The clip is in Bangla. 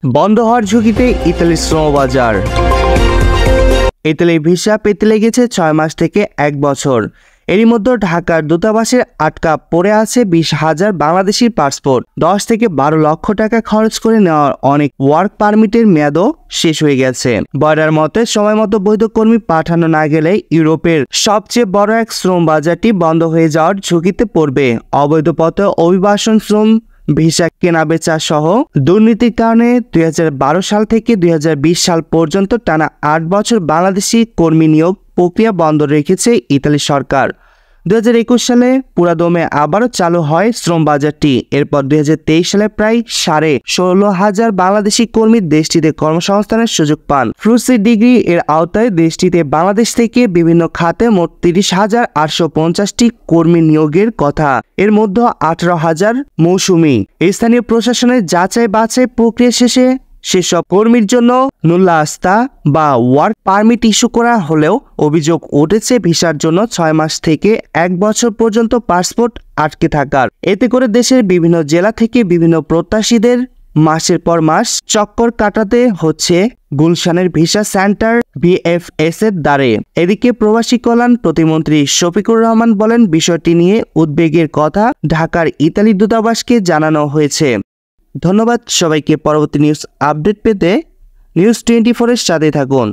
বন্ধ হওয়ার ঝুঁকিতে ইতালির শ্রমবাজার। ইতালির ভিসা পেতে লেগেছে 6 মাস থেকে 1 বছর। এরই মধ্যে ঢাকার দূতাবাসে আটকা পড়ে আছে 20,000 বাংলাদেশি পাসপোর্ট। 10 থেকে 12 লক্ষ টাকা খরচ করে নেওয়ার অনেক ওয়ার্ক পারমিটের মেয়াদও শেষ হয়ে গেছে। বয়ডার মতে সময় মতো বৈধ কর্মী পাঠানো না গেলে ইউরোপের সবচেয়ে বড় এক শ্রম বাজারটি বন্ধ হয়ে যাওয়ার ঝুঁকিতে পড়বে। অবৈধ পথে অভিবাসন শ্রম, ভিসা কেনাবেচা সহ দুর্নীতির কারণে 2012 সাল থেকে 2020 সাল পর্যন্ত টানা 8 বছর বাংলাদেশি কর্মী নিয়োগ প্রক্রিয়া বন্ধ রেখেছে ইতালি সরকার। 2021 সালে পুরাদমে আবারও চালু হয় শ্রম বাজারটি। এরপর 2023 সালে প্রায় 16,500 বাংলাদেশি কর্মী দেশটিতে কর্মসংস্থানের সুযোগ পান। ফ্লুসি ডিগ্রি এর আওতায় দেশটিতে বাংলাদেশ থেকে বিভিন্ন খাতে মোট 30,850টি কর্মী নিয়োগের কথা। এর মধ্যে 18,000 মৌসুমি। স্থানীয় প্রশাসনের যাচাই বাছাই প্রক্রিয়া শেষে সেসব কর্মীর জন্য নুল্লা আস্তা বা ওয়ার্ক পারমিট ইস্যু করা হলেও অভিযোগ উঠেছে ভিসার জন্য 6 মাস থেকে 1 বছর পর্যন্ত পাসপোর্ট আটকে থাকার। এতে করে দেশের বিভিন্ন জেলা থেকে বিভিন্ন প্রত্যাশীদের মাসের পর মাস চক্কর কাটাতে হচ্ছে গুলশানের ভিসা সেন্টার VFS এর দ্বারে। এদিকে প্রবাসী কল্যাণ প্রতিমন্ত্রী শফিকুর রহমান বলেন, বিষয়টি নিয়ে উদ্বেগের কথা ঢাকার ইতালি দূতাবাসকে জানানো হয়েছে। ধন্যবাদ সবাইকে। পরবর্তী নিউজ আপডেট পেতে নিউজ 24 এর সাথে থাকুন।